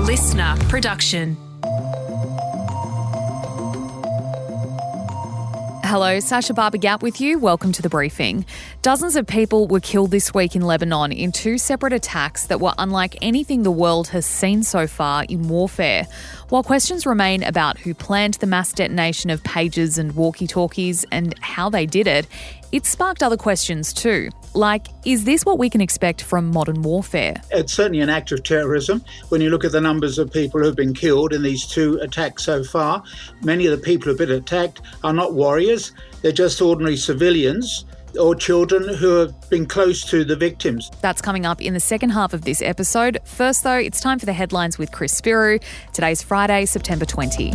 listener production. Hello, Sasha Barber-Gatt with you. Welcome to The Briefing. Dozens of people were killed this week in Lebanon in two separate attacks that were unlike anything the world has seen so far in warfare. While questions remain about who planned the mass detonation of pagers and walkie-talkies and how they did it, it sparked other questions too. Like, is this what we can expect from modern warfare? It's certainly an act of terrorism. When you look at the numbers of people who've been killed in these two attacks so far, many of the people who've been attacked are not warriors. They're just ordinary civilians or children who have been close to the victims. That's coming up in the second half of this episode. First, though, it's time for the headlines with Chris Spyrou. Today's Friday, September 20.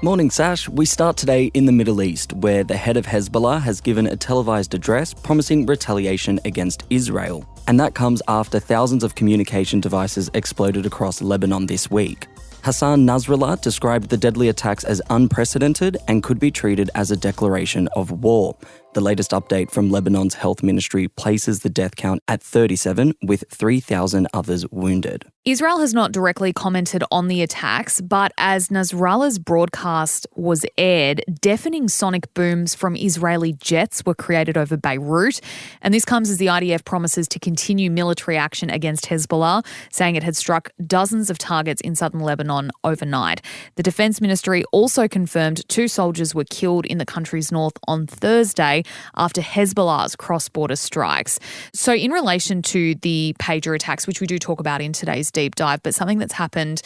Morning, Sash. We start today in the Middle East, where the head of Hezbollah has given a televised address promising retaliation against Israel. And that comes after thousands of communication devices exploded across Lebanon this week. Hassan Nasrallah described the deadly attacks as unprecedented and could be treated as a declaration of war. The latest update from Lebanon's health ministry places the death count at 37, with 3,000 others wounded. Israel has not directly commented on the attacks, but as Nasrallah's broadcast was aired, deafening sonic booms from Israeli jets were created over Beirut. And this comes as the IDF promises to continue military action against Hezbollah, saying it had struck dozens of targets in southern Lebanon overnight. The Defence Ministry also confirmed 2 soldiers were killed in the country's north on Thursday after Hezbollah's cross-border strikes. So in relation to the pager attacks, which we do talk about in today's deep dive, but something that's happened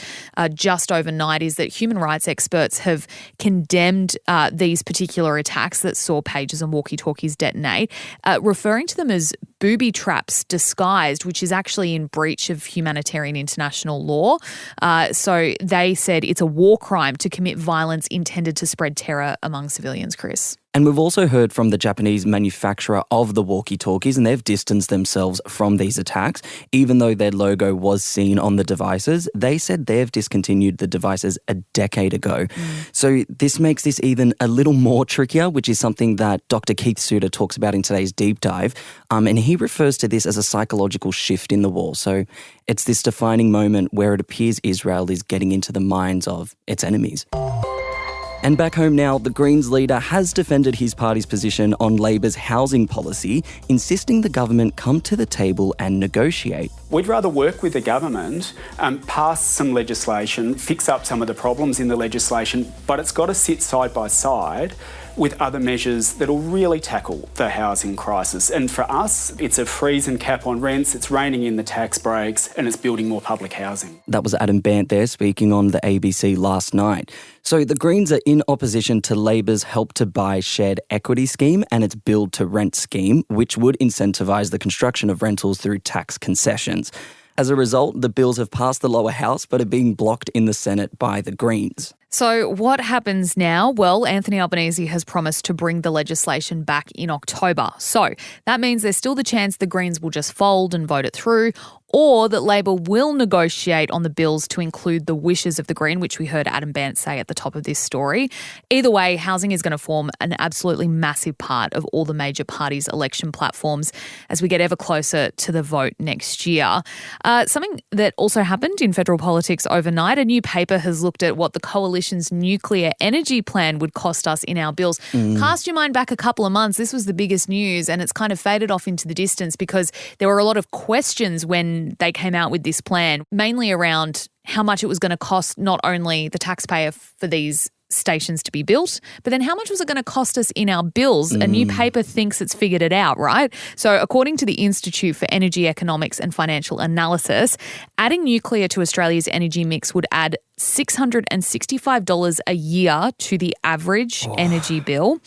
just overnight is that human rights experts have condemned these particular attacks that saw pagers and walkie-talkies detonate, referring to them as booby traps disguised, which is actually in breach of humanitarian international law. So they said it's a war crime to commit violence intended to spread terror among civilians, Chris. And we've also heard from the Japanese manufacturer of the walkie-talkies, and they've distanced themselves from these attacks. Even though their logo was seen on the devices, they said they've discontinued the devices a decade ago. So this makes this even a little more trickier, which is something that Dr Keith Suter talks about in today's deep dive. And he refers to this as a psychological shift in the war. So it's this defining moment where it appears Israel is getting into the minds of its enemies. And back home now, the Greens leader has defended his party's position on Labor's housing policy, insisting the government come to the table and negotiate. We'd rather work with the government, pass some legislation, fix up some of the problems in the legislation, but it's got to sit side by side with other measures that'll really tackle the housing crisis. And for us, it's a freeze and cap on rents, it's reining in the tax breaks, and it's building more public housing. That was Adam Bandt there speaking on the ABC last night. So the Greens are in opposition to Labor's Help to Buy shared equity scheme and its Build to Rent scheme, which would incentivise the construction of rentals through tax concessions. As a result, the bills have passed the lower house but are being blocked in the Senate by the Greens. So what happens now? Well, Anthony Albanese has promised to bring the legislation back in October. So that means there's still the chance the Greens will just fold and vote it through, or that Labor will negotiate on the bills to include the wishes of the Green, which we heard Adam Bandt say at the top of this story. Either way, housing is going to form an absolutely massive part of all the major parties' election platforms as we get ever closer to the vote next year. Something that also happened in federal politics overnight, a new paper has looked at what the coalition's nuclear energy plan would cost us in our bills. Cast your mind back a couple of months, this was the biggest news, and it's kind of faded off into the distance because there were a lot of questions when they came out with this plan, mainly around how much it was going to cost not only the taxpayer for these stations to be built, but then how much was it going to cost us in our bills? A new paper thinks it's figured it out, right? So according to the Institute for Energy Economics and Financial Analysis, adding nuclear to Australia's energy mix would add $665 a year to the average energy bill.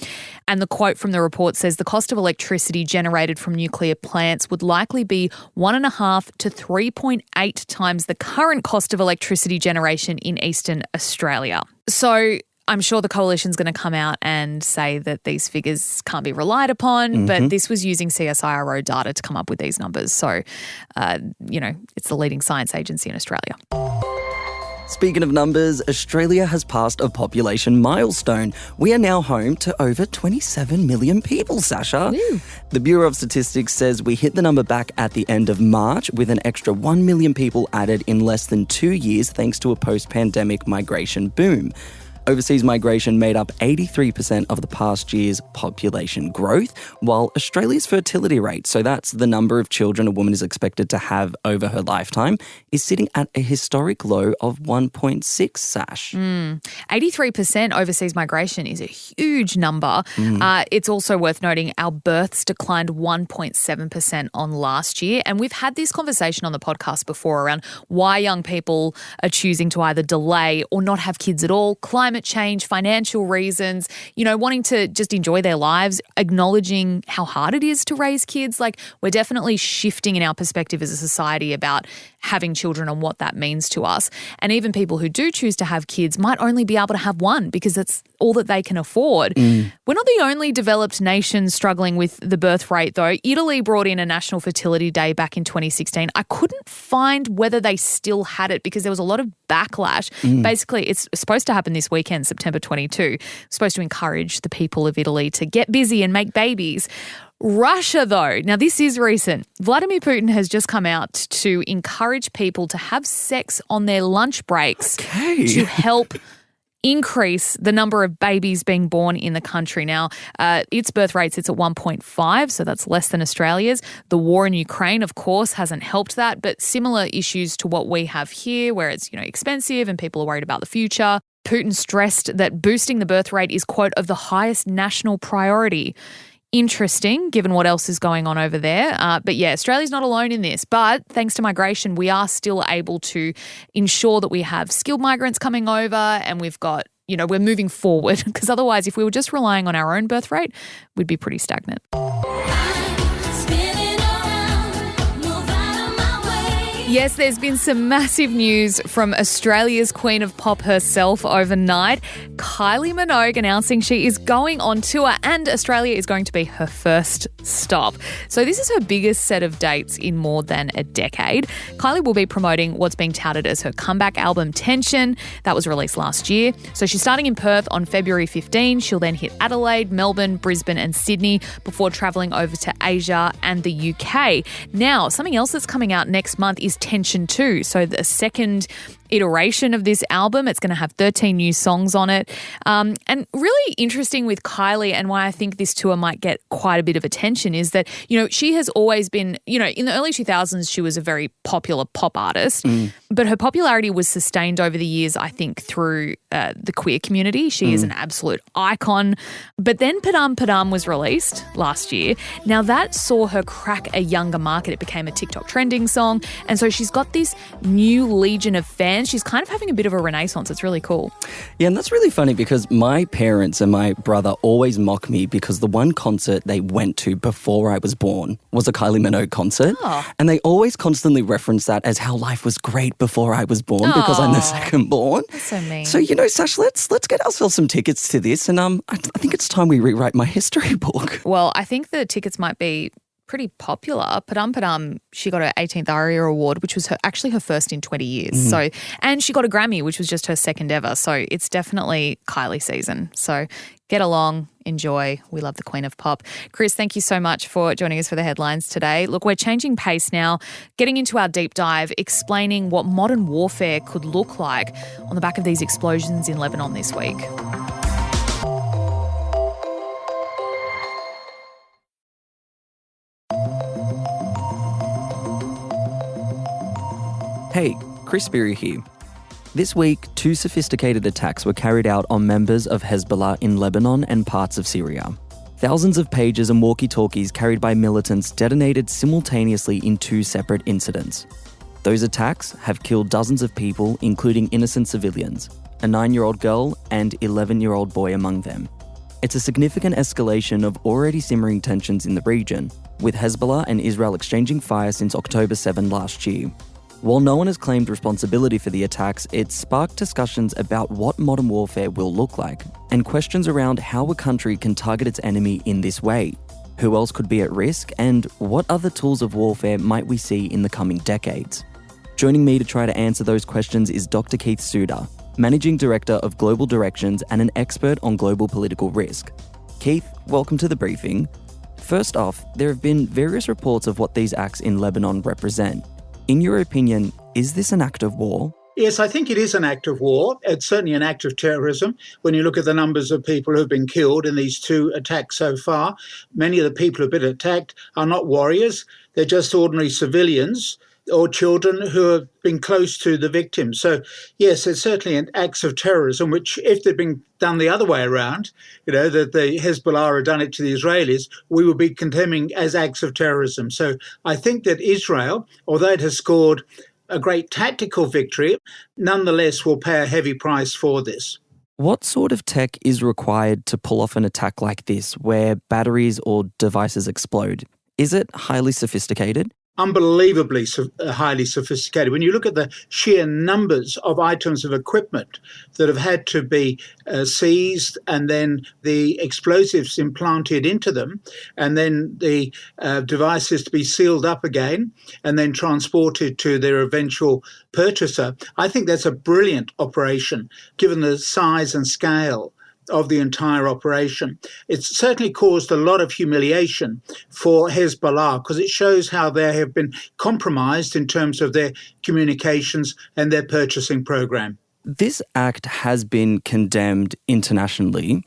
And the quote from the report says the cost of electricity generated from nuclear plants would likely be 1.5 to 3.8 times the current cost of electricity generation in Eastern Australia. So I'm sure the coalition's going to come out and say that these figures can't be relied upon, but this was using CSIRO data to come up with these numbers. So, it's the leading science agency in Australia. Speaking of numbers, Australia has passed a population milestone. We are now home to over 27 million people, Sasha. Woo. The Bureau of Statistics says we hit the number back at the end of March with an extra 1 million people added in less than 2 years thanks to a post-pandemic migration boom. Overseas migration made up 83% of the past year's population growth, while Australia's fertility rate, so that's the number of children a woman is expected to have over her lifetime, is sitting at a historic low of 1.6, Sash. 83% overseas migration is a huge number. It's also worth noting our births declined 1.7% on last year. And we've had this conversation on the podcast before around why young people are choosing to either delay or not have kids at all. Climate change, financial reasons, wanting to just enjoy their lives, acknowledging how hard it is to raise kids. Like, we're definitely shifting in our perspective as a society about having children and what that means to us. And even people who do choose to have kids might only be able to have one because that's all that they can afford. We're not the only developed nation struggling with the birth rate, though. Italy brought in a National Fertility Day back in 2016. I couldn't find whether they still had it because there was a lot of backlash. Basically, it's supposed to happen this weekend, September 22. It's supposed to encourage the people of Italy to get busy and make babies. Russia, though, now this is recent. Vladimir Putin has just come out to encourage people to have sex on their lunch breaks to help increase the number of babies being born in the country. Now, its birth rate sits at 1.5, so that's less than Australia's. The war in Ukraine, of course, hasn't helped that, but similar issues to what we have here where it's, expensive and people are worried about the future. Putin stressed that boosting the birth rate is, quote, of the highest national priority. Interesting, given what else is going on over there. But yeah, Australia's not alone in this. But thanks to migration, we are still able to ensure that we have skilled migrants coming over and we've got, we're moving forward. Because otherwise, if we were just relying on our own birth rate, we'd be pretty stagnant. Yes, there's been some massive news from Australia's Queen of Pop herself overnight. Kylie Minogue announcing she is going on tour and Australia is going to be her first stop. So this is her biggest set of dates in more than a decade. Kylie will be promoting what's being touted as her comeback album, Tension. That was released last year. So she's starting in Perth on February 15. She'll then hit Adelaide, Melbourne, Brisbane and Sydney before travelling over to Asia and the UK. Now, something else that's coming out next month is Tension 2. So the second iteration of this album. It's going to have 13 new songs on it. And really interesting with Kylie and why I think this tour might get quite a bit of attention is that, she has always been, in the early 2000s, she was a very popular pop artist, but her popularity was sustained over the years, I think, through the queer community. She is an absolute icon. But then Padam Padam was released last year. Now that saw her crack a younger market. It became a TikTok trending song. And so she's got this new legion of fans. She's kind of having a bit of a renaissance. It's really cool. Yeah, and that's really funny because my parents and my brother always mock me because the one concert they went to before I was born was a Kylie Minogue concert. Oh. And they always constantly reference that as how life was great before I was born because I'm the second born. That's so mean. So, Sash, let's get ourselves some tickets to this. And I think it's time we rewrite my history book. Well, I think the tickets might be pretty popular. Padam Padam, she got her 18th ARIA award, which was actually her first in 20 years. So, and she got a Grammy, which was just her second ever. So it's definitely Kylie season. So get along, enjoy. We love the Queen of Pop. Chris, thank you so much for joining us for the headlines today. Look, we're changing pace now, getting into our deep dive, explaining what modern warfare could look like on the back of these explosions in Lebanon this week. Hey, Chris Spyrou here. This week, 2 sophisticated attacks were carried out on members of Hezbollah in Lebanon and parts of Syria. Thousands of pages and walkie-talkies carried by militants detonated simultaneously in 2 separate incidents. Those attacks have killed dozens of people, including innocent civilians, a 9-year-old girl and 11-year-old boy among them. It's a significant escalation of already simmering tensions in the region, with Hezbollah and Israel exchanging fire since October 7 last year. While no one has claimed responsibility for the attacks, it sparked discussions about what modern warfare will look like, and questions around how a country can target its enemy in this way. Who else could be at risk, and what other tools of warfare might we see in the coming decades? Joining me to try to answer those questions is Dr Keith Suter, Managing Director of Global Directions and an expert on global political risk. Keith, welcome to the briefing. First off, there have been various reports of what these acts in Lebanon represent. In your opinion, is this an act of war? Yes, I think it is an act of war. It's certainly an act of terrorism. When you look at the numbers of people who've been killed in these two attacks so far, many of the people who've been attacked are not warriors. They're just ordinary civilians or children who have been close to the victims. So, yes, it's certainly an acts of terrorism, which if they'd been done the other way around, that the Hezbollah had done it to the Israelis, we would be condemning as acts of terrorism. So I think that Israel, although it has scored a great tactical victory, nonetheless will pay a heavy price for this. What sort of tech is required to pull off an attack like this, where batteries or devices explode? Is it highly sophisticated? Unbelievably highly sophisticated. When you look at the sheer numbers of items of equipment that have had to be seized and then the explosives implanted into them and then the devices to be sealed up again and then transported to their eventual purchaser, I think that's a brilliant operation given the size and scale of the entire operation. It's certainly caused a lot of humiliation for Hezbollah because it shows how they have been compromised in terms of their communications and their purchasing program. This act has been condemned internationally.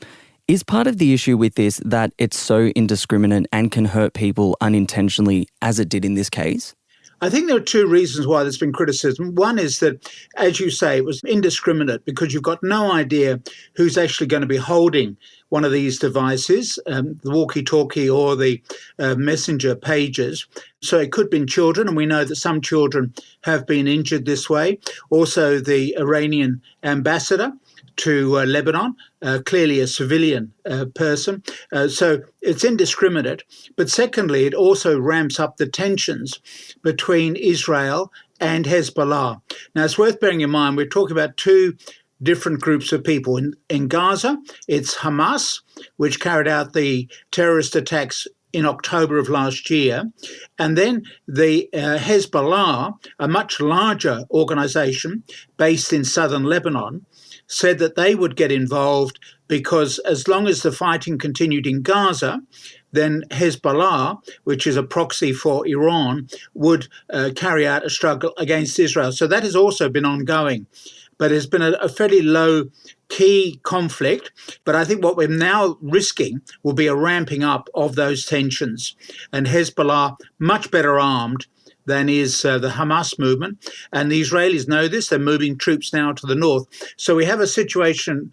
Is part of the issue with this that it's so indiscriminate and can hurt people unintentionally, as it did in this case? I think there are two reasons why there's been criticism. One is that, as you say, it was indiscriminate because you've got no idea who's actually going to be holding one of these devices, the walkie-talkie or the messenger pages. So it could have been children, and we know that some children have been injured this way. Also, the Iranian ambassador to Lebanon, clearly a civilian person. So it's indiscriminate. But secondly, it also ramps up the tensions between Israel and Hezbollah. Now, it's worth bearing in mind, we're talking about two different groups of people. In Gaza, it's Hamas, which carried out the terrorist attacks in October of last year. And then the Hezbollah, a much larger organization based in southern Lebanon, said that they would get involved because as long as the fighting continued in Gaza, then Hezbollah, which is a proxy for Iran, would carry out a struggle against Israel. So that has also been ongoing. But it's been a fairly low-key conflict. But I think what we're now risking will be a ramping up of those tensions. And Hezbollah, much better armed than is the Hamas movement. And the Israelis know this. They're moving troops now to the north. So we have a situation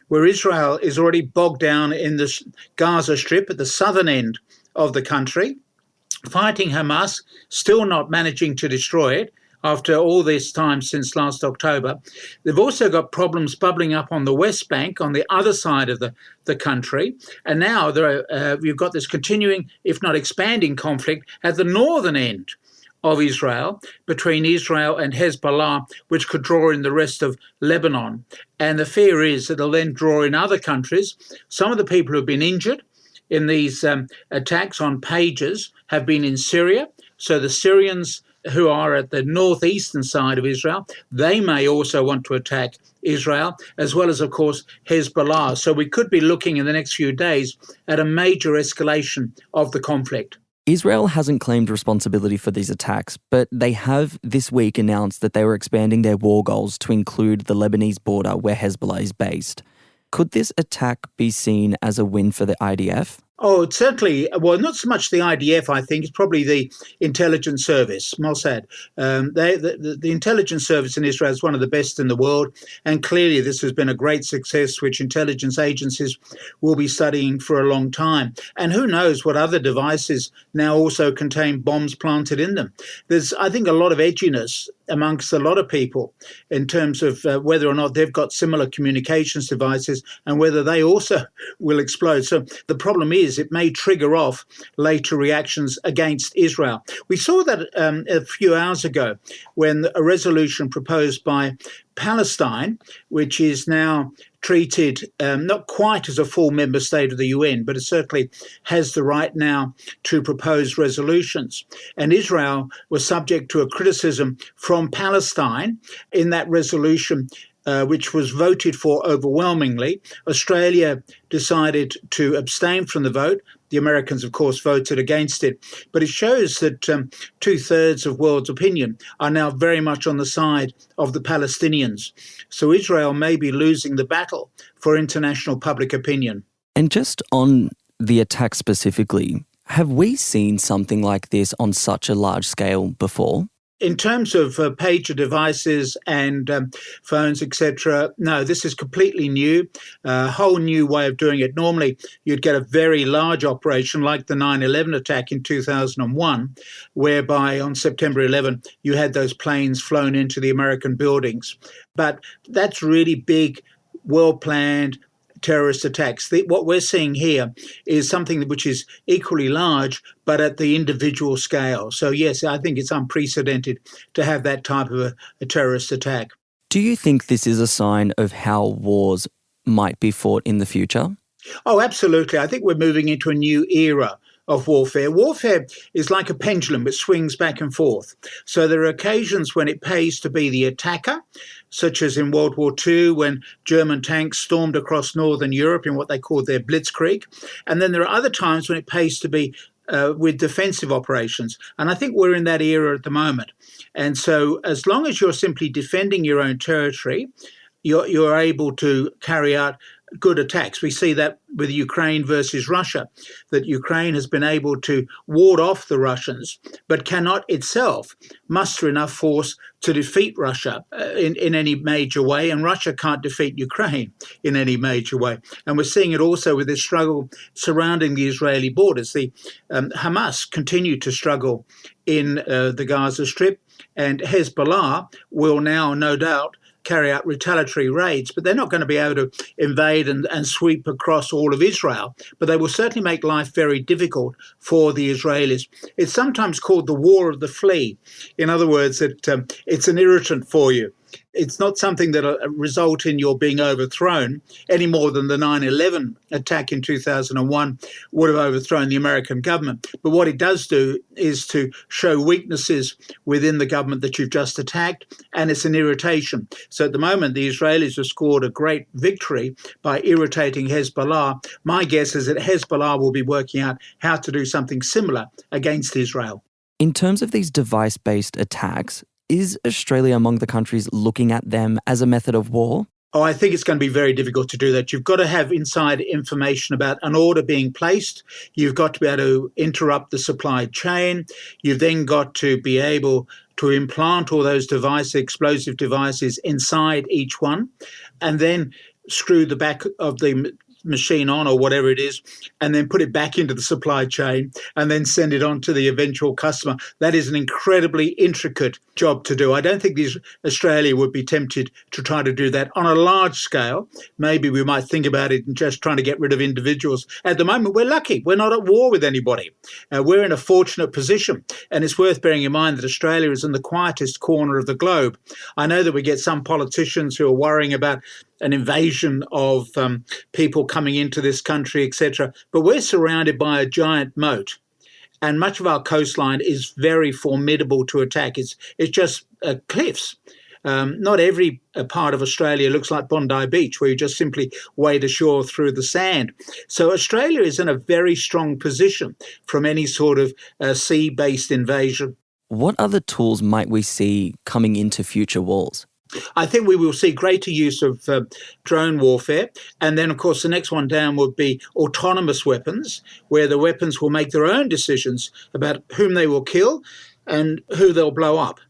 where Israel is already bogged down in the Gaza Strip at the southern end of the country, fighting Hamas, still not managing to destroy it after all this time since last October. They've also got problems bubbling up on the West Bank, on the other side of the country. And now you've got this continuing, if not expanding, conflict at the northern end of Israel, between Israel and Hezbollah, which could draw in the rest of Lebanon. And the fear is that it'll then draw in other countries. Some of the people who have been injured in these attacks on pages have been in Syria. So the Syrians who are at the northeastern side of Israel, they may also want to attack Israel, as well as, of course, Hezbollah. So we could be looking in the next few days at a major escalation of the conflict. Israel hasn't claimed responsibility for these attacks, but they have this week announced that they were expanding their war goals to include the Lebanese border where Hezbollah is based. Could this attack be seen as a win for the IDF? Oh, it's certainly, well, not so much the IDF, I think. It's probably the intelligence service, Mossad. The intelligence service in Israel is one of the best in the world. And clearly this has been a great success, which intelligence agencies will be studying for a long time. And who knows what other devices now also contain bombs planted in them. There's, I think, a lot of edginess amongst a lot of people in terms of whether or not they've got similar communications devices and whether they also will explode. So the problem is it may trigger off later reactions against Israel. We saw that a few hours ago when a resolution proposed by Palestine, which is now treated not quite as a full member state of the UN, but it certainly has the right now to propose resolutions. And Israel was subject to a criticism from Palestine in that resolution, which was voted for overwhelmingly. Australia decided to abstain from the vote. The Americans, of course, voted against it. But it shows that 2/3 of world's opinion are now very much on the side of the Palestinians. So Israel may be losing the battle for international public opinion. And just on the attack specifically, have we seen something like this on such a large scale before? In terms of pager devices and phones, etc., no, this is completely new, a whole new way of doing it. Normally, you'd get a very large operation like the 9/11 attack in 2001, whereby on September 11, you had those planes flown into the American buildings. But that's really big, well-planned terrorist attacks. What we're seeing here is something which is equally large, but at the individual scale. So yes, I think it's unprecedented to have that type of a terrorist attack. Do you think this is a sign of how wars might be fought in the future? Oh, absolutely. I think we're moving into a new era of warfare. Warfare is like a pendulum. It swings back and forth. So there are occasions when it pays to be the attacker, such as in World War II when German tanks stormed across northern Europe in what they called their blitzkrieg. And then there are other times when it pays to be with defensive operations. And I think we're in that era at the moment. And so as long as you're simply defending your own territory, you're able to carry out good attacks. We see that with Ukraine versus Russia, that Ukraine has been able to ward off the Russians, but cannot itself muster enough force to defeat Russia in any major way, and Russia can't defeat Ukraine in any major way. And we're seeing it also with this struggle surrounding the Israeli borders. The Hamas continue to struggle in the Gaza Strip, and Hezbollah will now, no doubt, carry out retaliatory raids, but they're not going to be able to invade and sweep across all of Israel, but they will certainly make life very difficult for the Israelis. It's sometimes called the war of the flea. In other words, it's an irritant for you. It's not something that will result in your being overthrown any more than the 9/11 attack in 2001 would have overthrown the American government. But what it does do is to show weaknesses within the government that you've just attacked, and it's an irritation. So at the moment, the Israelis have scored a great victory by irritating Hezbollah. My guess is that Hezbollah will be working out how to do something similar against Israel. In terms of these device-based attacks, is Australia among the countries looking at them as a method of war? Oh, I think it's going to be very difficult to do that. You've got to have inside information about an order being placed. You've got to be able to interrupt the supply chain. You've then got to be able to implant all those devices, explosive devices, inside each one, and then screw the back of the machine on or whatever it is, and then put it back into the supply chain and then send it on to the eventual customer. That is an incredibly intricate job to do. I don't think Australia would be tempted to try to do that on a large scale. Maybe we might think about it and just trying to get rid of individuals. At the moment, we're lucky. We're not at war with anybody. We're in a fortunate position, and it's worth bearing in mind that Australia is in the quietest corner of the globe. I know that we get some politicians who are worrying about an invasion of people coming into this country, etc. But we're surrounded by a giant moat, and much of our coastline is very formidable to attack. It's just cliffs. Not every part of Australia looks like Bondi Beach, where you just simply wade ashore through the sand. So Australia is in a very strong position from any sort of sea-based invasion. What other tools might we see coming into future wars? I think we will see greater use of drone warfare. And then, of course, the next one down would be autonomous weapons, where the weapons will make their own decisions about whom they will kill and who they'll blow up.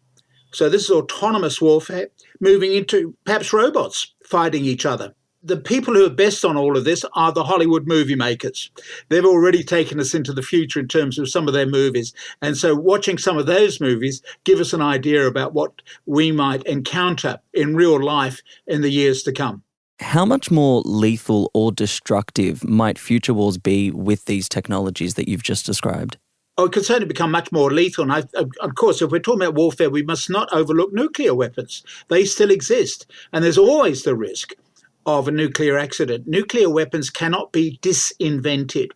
So this is autonomous warfare, moving into perhaps robots fighting each other. The people who are best on all of this are the Hollywood movie makers. They've already taken us into the future in terms of some of their movies. And so watching some of those movies give us an idea about what we might encounter in real life in the years to come. How much more lethal or destructive might future wars be with these technologies that you've just described? Oh, it could certainly become much more lethal. And of course, if we're talking about warfare, we must not overlook nuclear weapons. They still exist. And there's always the risk of a nuclear accident. Nuclear weapons cannot be disinvented.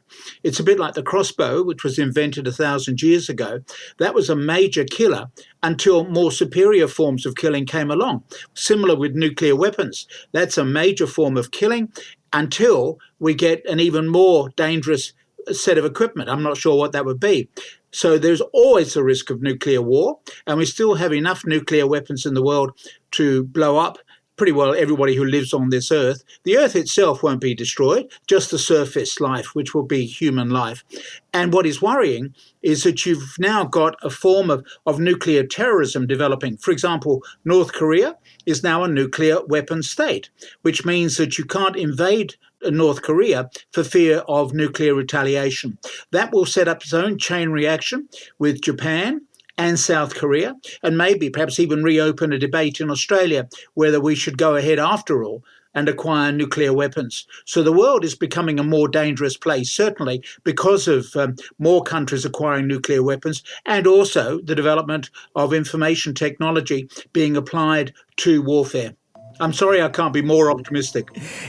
It's a bit like the crossbow, which was invented 1,000 years ago. That was a major killer until more superior forms of killing came along. Similar with nuclear weapons. That's a major form of killing until we get an even more dangerous set of equipment. I'm not sure what that would be. So there's always the risk of nuclear war, and we still have enough nuclear weapons in the world to blow up pretty well everybody who lives on this earth. The earth itself won't be destroyed, just the surface life, which will be human life. And what is worrying is that you've now got a form of nuclear terrorism developing. For example, North Korea is now a nuclear weapon state, which means that you can't invade North Korea for fear of nuclear retaliation. That will set up its own chain reaction with Japan and South Korea, and maybe perhaps even reopen a debate in Australia whether we should go ahead after all and acquire nuclear weapons. So the world is becoming a more dangerous place, certainly because of more countries acquiring nuclear weapons, and also the development of information technology being applied to warfare. I'm sorry I can't be more optimistic.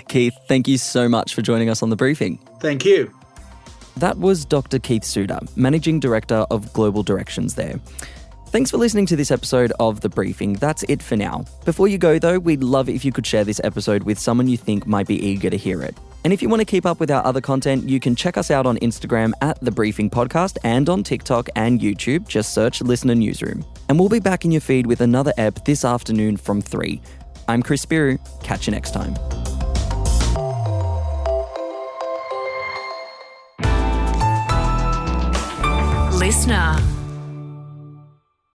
Keith, thank you so much for joining us on The Briefing. Thank you. That was Dr. Keith Suter, Managing Director of Global Directions there. Thanks for listening to this episode of The Briefing. That's it for now. Before you go though, we'd love if you could share this episode with someone you think might be eager to hear it. And if you want to keep up with our other content, you can check us out on Instagram at The Briefing Podcast and on TikTok and YouTube. Just search Listener Newsroom. And we'll be back in your feed with another ep this afternoon from 3. I'm Chris Spyrou. Catch you next time. Listener.